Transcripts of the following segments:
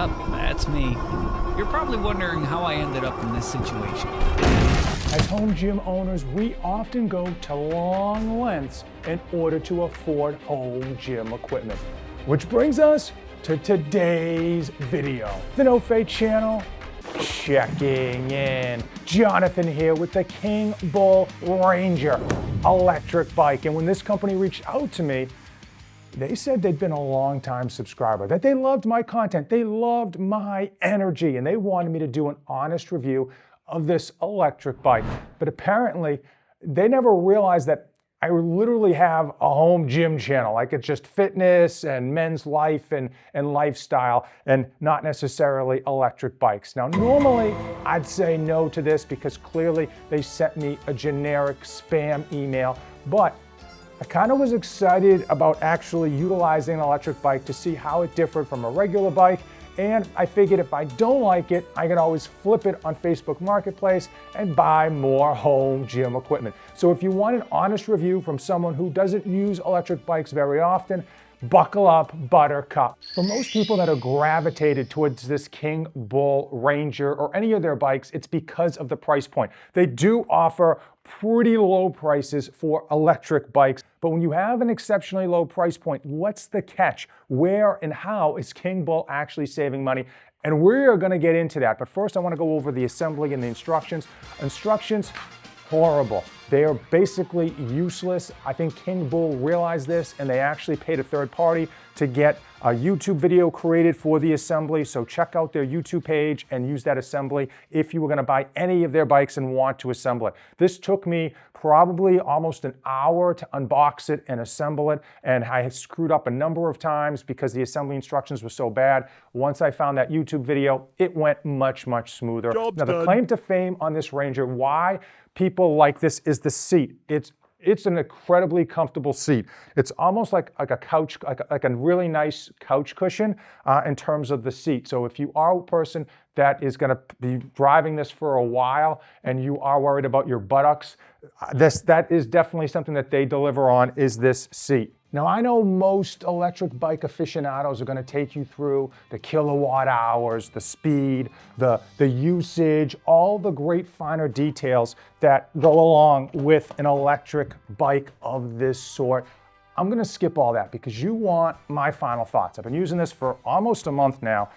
Yep, that's me. You're probably wondering how I ended up in this situation. As home gym owners, we often go to long lengths in order to afford home gym equipment. Which brings us to today's video. The No Fate channel, checking in. Jonathan here with the Kingbull Ranger electric bike. And when this company reached out to me, they said they'd been a long-time subscriber, that they loved my content, they loved my energy, and they wanted me to do an honest review of this electric bike. But apparently, they never realized that I literally have a home gym channel. Like, it's just fitness and men's life and lifestyle, and not necessarily electric bikes. Now, normally, I'd say no to this because clearly they sent me a generic spam email, but I kind of was excited about actually utilizing an electric bike to see how it differed from a regular bike, and I figured if I don't like it, I can always flip it on Facebook Marketplace and buy more home gym equipment. So if you want an honest review from someone who doesn't use electric bikes very often, buckle up, buttercup. For most people that are gravitated towards this Kingbull Ranger or any of their bikes, it's because of the price point. They do offer pretty low prices for electric bikes, but when you have an exceptionally low price point, what's the catch? Where and how is Kingbull actually saving money? And we're gonna get into that, but first I wanna go over the assembly and the instructions. Instructions, horrible. They are basically useless. I think Kingbull realized this, and they actually paid a third party to get a YouTube video created for the assembly. So check out their YouTube page and use that assembly if you were gonna buy any of their bikes and want to assemble it. This took me probably almost an hour to unbox it and assemble it, and I had screwed up a number of times because the assembly instructions were so bad. Once I found that YouTube video, it went much, much smoother. Now, the claim to fame on this Ranger, why people like this, is the seat. It's an incredibly comfortable seat. It's almost like a couch, like a really nice couch cushion in terms of the seat. So if you are a person that is gonna be driving this for a while and you are worried about your buttocks, that is definitely something that they deliver on, is this seat. Now, I know most electric bike aficionados are gonna take you through the kilowatt hours, the speed, the usage, all the great finer details that go along with an electric bike of this sort. I'm gonna skip all that because you want my final thoughts. I've been using this for almost a month now,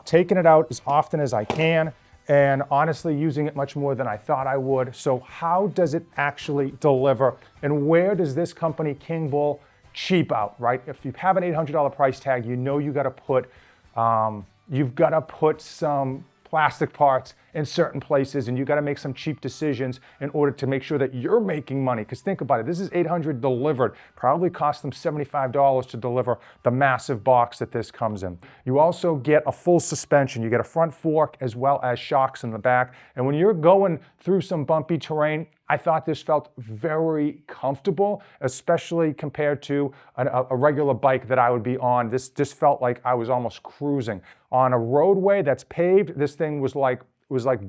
taking it out as often as I can, and honestly using it much more than I thought I would. So how does it actually deliver, and where does this company, Kingbull, cheap out, right? If you have an $800 price tag, you know you've got to put some plastic parts in certain places, and you got to make some cheap decisions in order to make sure that you're making money. Because think about it, this is $800 delivered. Probably cost them $75 to deliver the massive box that this comes in. You also get a full suspension. You get a front fork as well as shocks in the back. And when you're going through some bumpy terrain, I thought this felt very comfortable, especially compared to a regular bike that I would be on. This felt like I was almost cruising. On a roadway that's paved, this thing was like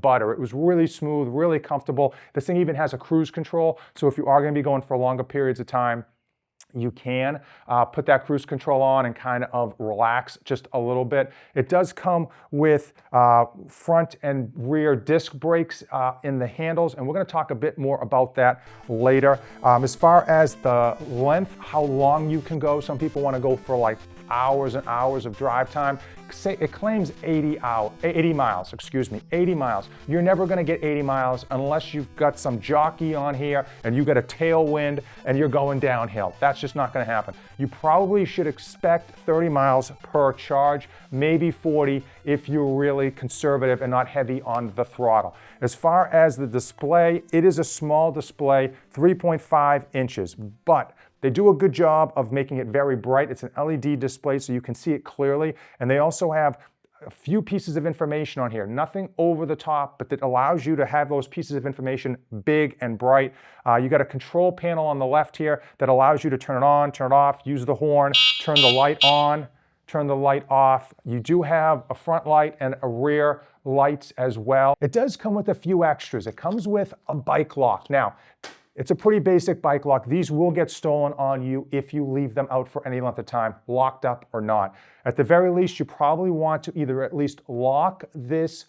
butter. It was really smooth, really comfortable. This thing even has a cruise control, so if you are gonna be going for longer periods of time, you can put that cruise control on and kind of relax just a little bit. It does come with front and rear disc brakes in the handles, and we're going to talk a bit more about that later. As far as the length, how long you can go, some people want to go for like hours and hours of drive time. It claims 80 miles. You're never gonna get 80 miles unless you've got some jockey on here and you got a tailwind and you're going downhill. That's just not gonna happen. You probably should expect 30 miles per charge, maybe 40 if you're really conservative and not heavy on the throttle. As far as the display, it is a small display, 3.5 inches, but they do a good job of making it very bright. It's an LED display so you can see it clearly. And they also have a few pieces of information on here. Nothing over the top, but that allows you to have those pieces of information big and bright. You got a control panel on the left here that allows you to turn it on, turn it off, use the horn, turn the light on, turn the light off. You do have a front light and a rear lights as well. It does come with a few extras. It comes with a bike lock. Now, It's a pretty basic bike lock. These will get stolen on you if you leave them out for any length of time, locked up or not. At the very least, you probably want to either at least lock this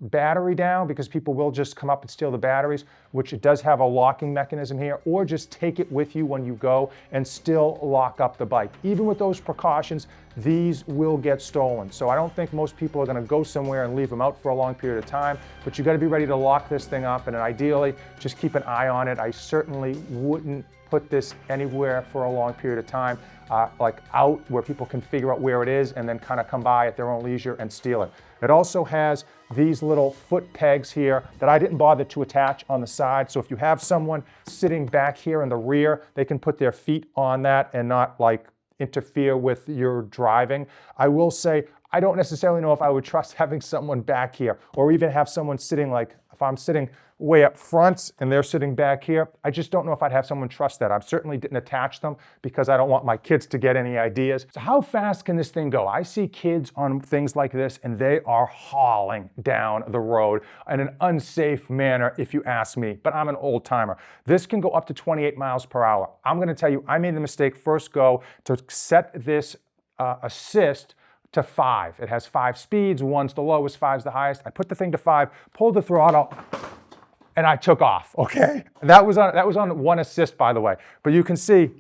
battery down, because people will just come up and steal the batteries, which it does have a locking mechanism here, or just take it with you when you go and still lock up the bike. Even with those precautions, these will get stolen. So I don't think most people are going to go somewhere and leave them out for a long period of time, but you got to be ready to lock this thing up, and ideally just keep an eye on it. I certainly wouldn't put this anywhere for a long period of time, like out where people can figure out where it is and then kind of come by at their own leisure and steal it. It also has these little foot pegs here that I didn't bother to attach on the side. So if you have someone sitting back here in the rear, they can put their feet on that and not like interfere with your driving. I will say, I don't necessarily know if I would trust having someone back here, or even have someone sitting, like if I'm sitting way up front and they're sitting back here, I just don't know if I'd have someone trust that. I certainly didn't attach them because I don't want my kids to get any ideas. So how fast can this thing go? I see kids on things like this and they are hauling down the road in an unsafe manner, if you ask me, but I'm an old timer. This can go up to 28 miles per hour. I'm gonna tell you, I made the mistake first go to set this assist to 5. It has 5 speeds, 1's the lowest, 5's the highest. I put the thing to 5, pulled the throttle, and I took off, okay? That was on 1 assist, by the way. But you can see,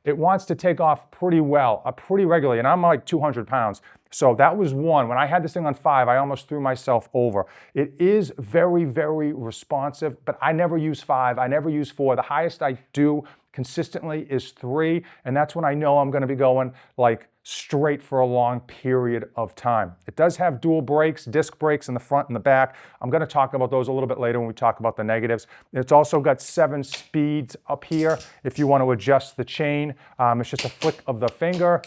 it wants to take off pretty well, pretty regularly, and I'm like 200 pounds. So that was 1. When I had this thing on 5, I almost threw myself over. It is very, very responsive, but I never use 5, I never use 4. The highest I do consistently is 3, and that's when I know I'm gonna be going like straight for a long period of time. It does have dual brakes, disc brakes in the front and the back. I'm gonna talk about those a little bit later when we talk about the negatives. It's also got 7 speeds up here if you want to adjust the chain. It's just a flick of the finger,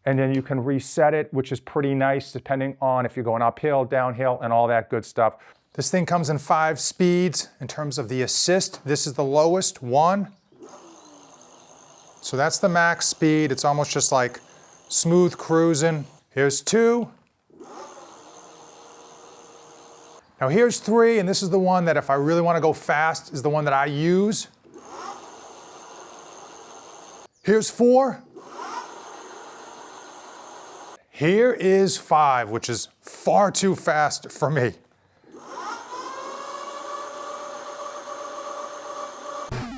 and then you can reset it, which is pretty nice depending on if you're going uphill, downhill, and all that good stuff. This thing comes in 5 speeds in terms of the assist. This is the lowest, 1. So that's the max speed. It's almost just like smooth cruising. Here's 2. Now here's 3, and this is the one that if I really want to go fast is the one that I use. Here's 4. Here is 5, which is far too fast for me.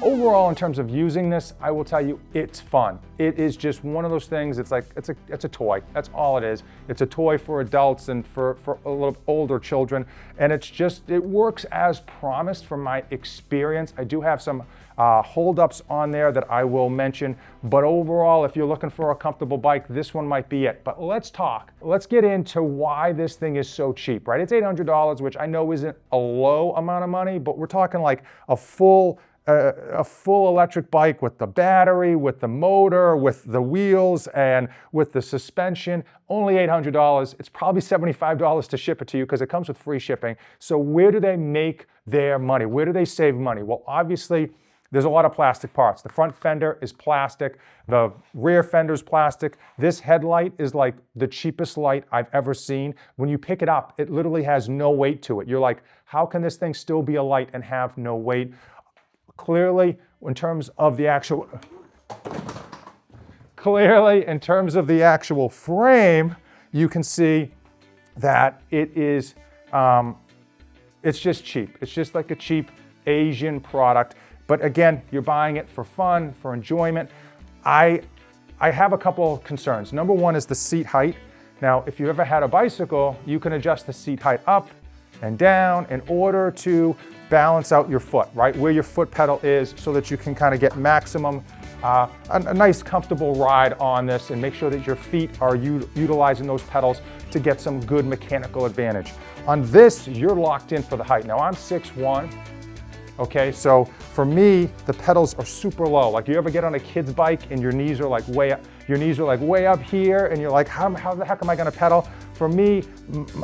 Overall, in terms of using this, I will tell you, it's fun. It is just one of those things, it's like, it's a toy. That's all it is. It's a toy for adults and for a little older children. And it's just, it works as promised from my experience. I do have some holdups on there that I will mention. But overall, if you're looking for a comfortable bike, this one might be it. But let's talk. Let's get into why this thing is so cheap, right? It's $800, which I know isn't a low amount of money, but we're talking like a full electric bike with the battery, with the motor, with the wheels, and with the suspension, only $800. It's probably $75 to ship it to you because it comes with free shipping. So where do they make their money? Where do they save money? Well, obviously, there's a lot of plastic parts. The front fender is plastic. The rear fender is plastic. This headlight is like the cheapest light I've ever seen. When you pick it up, it literally has no weight to it. You're like, how can this thing still be a light and have no weight? Clearly, in terms of the actual frame, you can see that it is, it's just cheap. It's just like a cheap Asian product. But again, you're buying it for fun, for enjoyment. I have a couple of concerns. Number one is the seat height. Now, if you've ever had a bicycle, you can adjust the seat height up and down in order to balance out your foot, right? Where your foot pedal is so that you can kind of get maximum, a nice comfortable ride on this and make sure that your feet are utilizing those pedals to get some good mechanical advantage. On this, you're locked in for the height. Now I'm 6'1", okay? So for me, the pedals are super low. Like you ever get on a kid's bike and your knees are like way up here and you're like, how the heck am I gonna pedal? For me,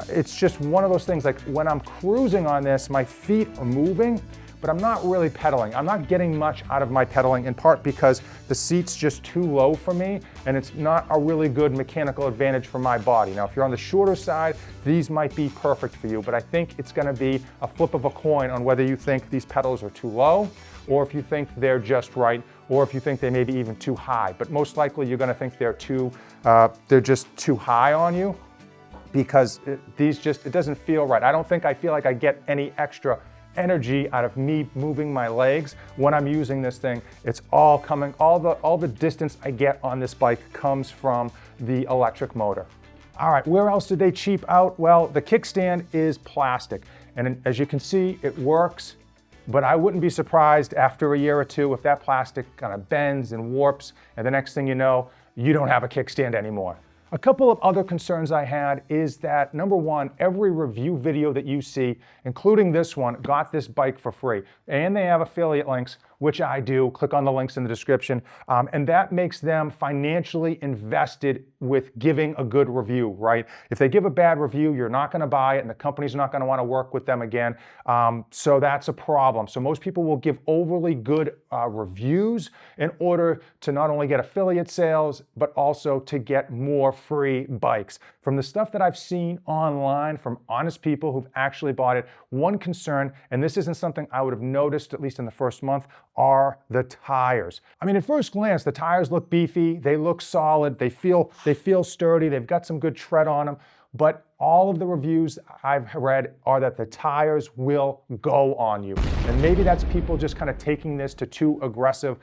it's just one of those things, like when I'm cruising on this, my feet are moving, but I'm not really pedaling. I'm not getting much out of my pedaling, in part because the seat's just too low for me, and it's not a really good mechanical advantage for my body. Now, if you're on the shorter side, these might be perfect for you, but I think it's gonna be a flip of a coin on whether you think these pedals are too low, or if you think they're just right, or if you think they may be even too high. But most likely you're gonna think they're just too high on you, because it doesn't feel right. I feel like I get any extra energy out of me moving my legs when I'm using this thing. It's all coming, all the distance I get on this bike comes from the electric motor. All right, where else did they cheap out? Well, the kickstand is plastic, and as you can see, it works, but I wouldn't be surprised after a year or two if that plastic kind of bends and warps, and the next thing you know, you don't have a kickstand anymore. A couple of other concerns I had is that, number one, every review video that you see, including this one, got this bike for free. And they have affiliate links, which I do. Click on the links in the description. And that makes them financially invested with giving a good review, right? If they give a bad review, you're not gonna buy it and the company's not gonna wanna work with them again. So that's a problem. So most people will give overly good reviews in order to not only get affiliate sales, but also to get more free bikes. From the stuff that I've seen online from honest people who've actually bought it, one concern, and this isn't something I would have noticed at least in the first month, are the tires. I mean, at first glance, the tires look beefy, they look solid, they feel sturdy, they've got some good tread on them, but all of the reviews I've read are that the tires will go on you. And maybe that's people just kind of taking this to too aggressive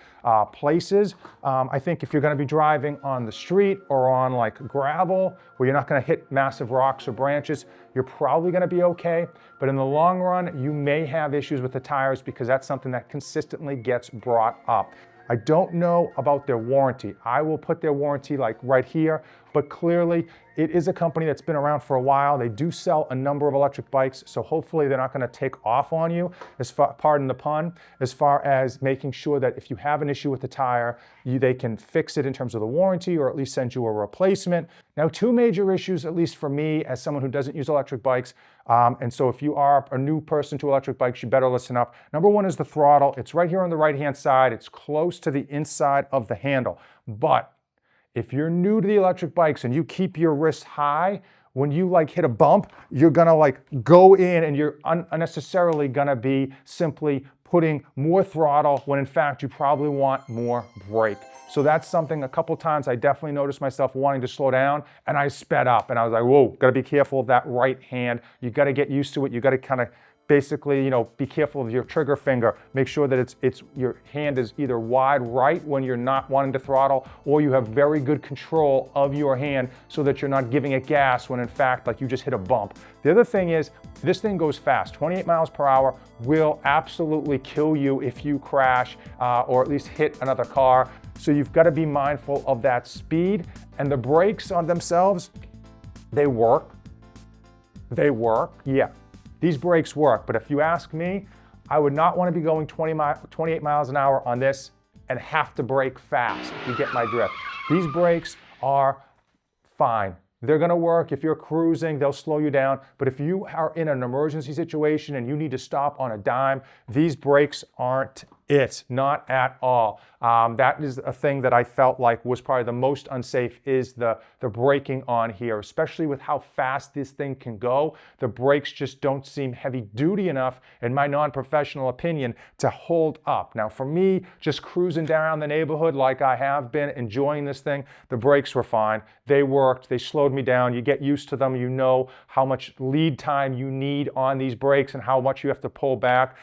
places. I think if you're gonna be driving on the street or on like gravel, where you're not gonna hit massive rocks or branches, you're probably gonna be okay. But in the long run, you may have issues with the tires because that's something that consistently gets brought up. I don't know about their warranty. I will put their warranty like right here, but clearly it is a company that's been around for a while. They do sell a number of electric bikes, so hopefully they're not gonna take off on you, pardon the pun, as far as making sure that if you have an issue with the tire, they can fix it in terms of the warranty or at least send you a replacement. Now, two major issues, at least for me as someone who doesn't use electric bikes, and so if you are a new person to electric bikes, you better listen up. Number one is the throttle. It's right here on the right-hand side. It's close to the inside of the handle. But if you're new to the electric bikes and you keep your wrist high, when you like hit a bump, you're gonna like go in and you're unnecessarily gonna be simply putting more throttle when in fact you probably want more brake. So that's something a couple times I definitely noticed myself wanting to slow down and I sped up and I was like, whoa, gotta be careful of that right hand. You gotta get used to it. You gotta kind of basically, be careful of your trigger finger. Make sure that your hand is either wide right when you're not wanting to throttle, or you have very good control of your hand so that you're not giving it gas when in fact, like you just hit a bump. The other thing is, this thing goes fast. 28 miles per hour will absolutely kill you if you crash or at least hit another car. So you've got to be mindful of that speed. And the brakes on themselves, they work. They work, yeah. These brakes work, but if you ask me, I would not want to be going 28 miles an hour on this and have to brake fast, if you get my drift. These brakes are fine. They're gonna work. If you're cruising, they'll slow you down. But if you are in an emergency situation and you need to stop on a dime, these brakes aren't it, not at all. That is a thing that I felt like was probably the most unsafe, is the braking on here, especially with how fast this thing can go. The brakes just don't seem heavy duty enough, in my non-professional opinion, to hold up. Now for me, just cruising down the neighborhood like I have been, enjoying this thing, the brakes were fine. They worked, they slowed me down. You get used to them, you know how much lead time you need on these brakes and how much you have to pull back.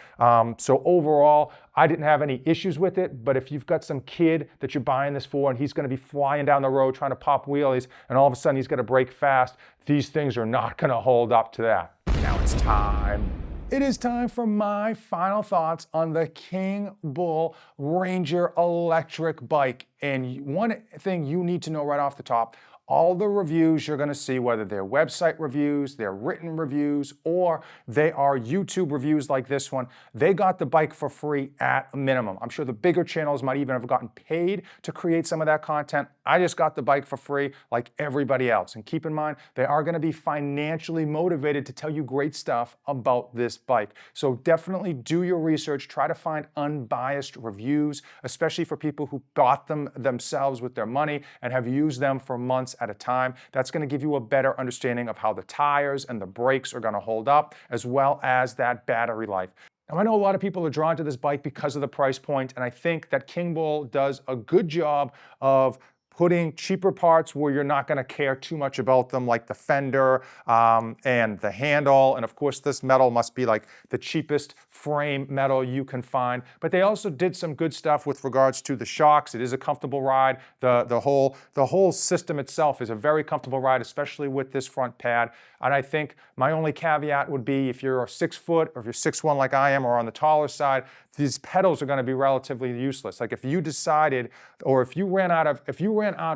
So overall, I didn't have any issues with it, but if you've got some kid that you're buying this for and he's gonna be flying down the road trying to pop wheelies and all of a sudden he's gonna brake fast, these things are not gonna hold up to that. Now it's time. It is time for my final thoughts on the Kingbull Ranger electric bike. And one thing you need to know right off the top, all the reviews you're going to see, whether they're website reviews, they're written reviews, or they are YouTube reviews like this one, they got the bike for free at a minimum. I'm sure the bigger channels might even have gotten paid to create some of that content. I just got the bike for free like everybody else. And keep in mind, they are going to be financially motivated to tell you great stuff about this bike. So definitely do your research. Try to find unbiased reviews, especially for people who bought them themselves with their money and have used them for months at a time. That's going to give you a better understanding of how the tires and the brakes are going to hold up, as well as that battery life. Now, I know a lot of people are drawn to this bike because of the price point, and I think that Kingbull does a good job of putting cheaper parts where you're not going to care too much about them, like the fender and the handle. And of course, this metal must be like the cheapest frame metal you can find. But they also did some good stuff with regards to the shocks. It is a comfortable ride. The whole system itself is a very comfortable ride, especially with this front pad. And I think my only caveat would be if you're 6 foot or if you're 6'1" like I am or on the taller side, these pedals are going to be relatively useless. Like if you decided, or if you ran out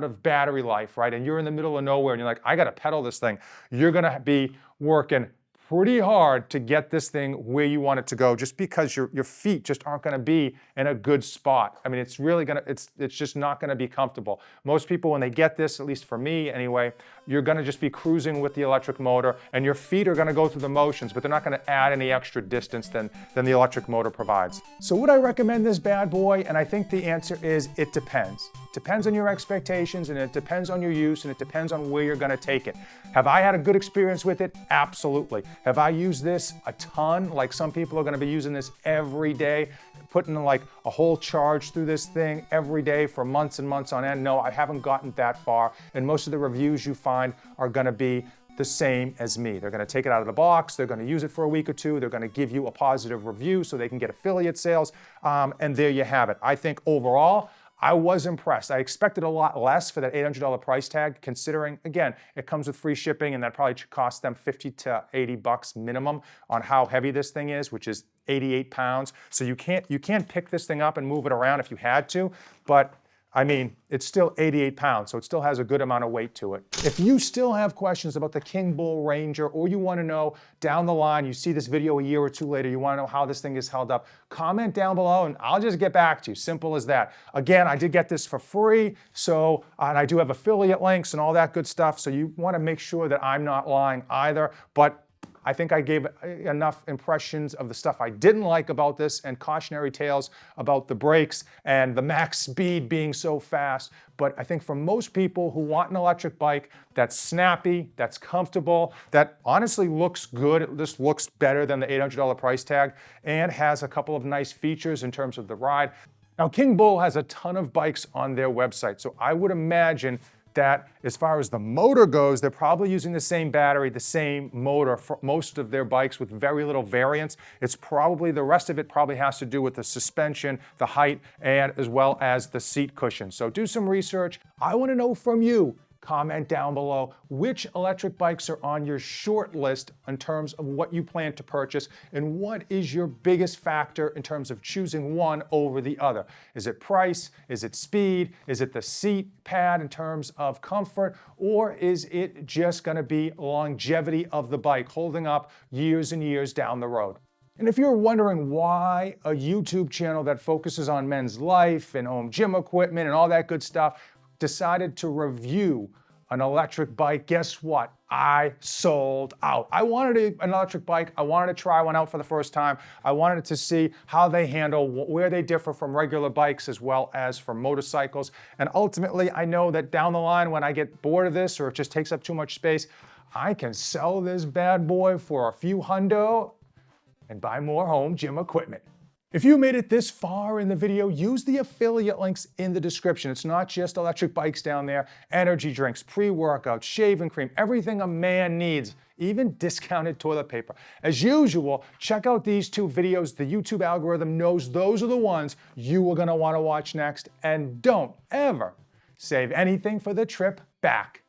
of battery life, right, and you're in the middle of nowhere and you're like, I got to pedal this thing, you're going to be working pretty hard to get this thing where you want it to go, just because your feet just aren't going to be in a good spot. I mean, it's really going to, it's just not going to be comfortable. Most people, when they get this, at least for me anyway, you're going to just be cruising with the electric motor, and your feet are going to go through the motions, but they're not going to add any extra distance than the electric motor provides. So would I recommend this bad boy? And I think the answer is it depends. It depends on your expectations, and it depends on your use, and it depends on where you're going to take it. Have I had a good experience with it? Absolutely. Have I used this a ton? Like some people are going to be using this every day, putting like a whole charge through this thing every day for months and months on end? No, I haven't gotten that far. And most of the reviews you find are going to be the same as me. They're going to take it out of the box, they're going to use it for a week or two, they're going to give you a positive review so they can get affiliate sales, and there you have it. I think overall, I was impressed. I expected a lot less for that $800 price tag, considering, again, it comes with free shipping, and that probably should cost them 50 to 80 bucks minimum on how heavy this thing is, which is 88 pounds. So you can't pick this thing up and move it around if you had to, but I mean, it's still 88 pounds, so it still has a good amount of weight to it. If you still have questions about the Kingbull Ranger, or you want to know down the line, you see this video a year or two later, you want to know how this thing is held up, comment down below and I'll just get back to you. Simple as that. Again, I did get this for free, so, and I do have affiliate links and all that good stuff, so you want to make sure that I'm not lying either, but I think I gave enough impressions of the stuff I didn't like about this and cautionary tales about the brakes and the max speed being so fast. But I think for most people who want an electric bike that's snappy, that's comfortable, that honestly looks good, this looks better than the $800 price tag, and has a couple of nice features in terms of the ride. Now, Kingbull has a ton of bikes on their website, so I would imagine that as far as the motor goes, they're probably using the same battery, the same motor for most of their bikes with very little variance. It's probably, the rest of it probably has to do with the suspension, the height, and as well as the seat cushion. So do some research. I want to know from you. Comment down below which electric bikes are on your short list in terms of what you plan to purchase, and what is your biggest factor in terms of choosing one over the other. Is it price? Is it speed? Is it the seat pad in terms of comfort? Or is it just going to be longevity of the bike holding up years and years down the road? And if you're wondering why a YouTube channel that focuses on men's life and home gym equipment and all that good stuff decided to review an electric bike, guess what? I sold out. I wanted an electric bike. I wanted to try one out for the first time. I wanted to see how they handle, where they differ from regular bikes as well as from motorcycles. And ultimately, I know that down the line, when I get bored of this or it just takes up too much space, I can sell this bad boy for a few hundo and buy more home gym equipment. If you made it this far in the video, use the affiliate links in the description. It's not just electric bikes down there, energy drinks, pre-workouts, shaving cream, everything a man needs, even discounted toilet paper. As usual, check out these two videos. The YouTube algorithm knows those are the ones you are gonna wanna watch next, and don't ever save anything for the trip back.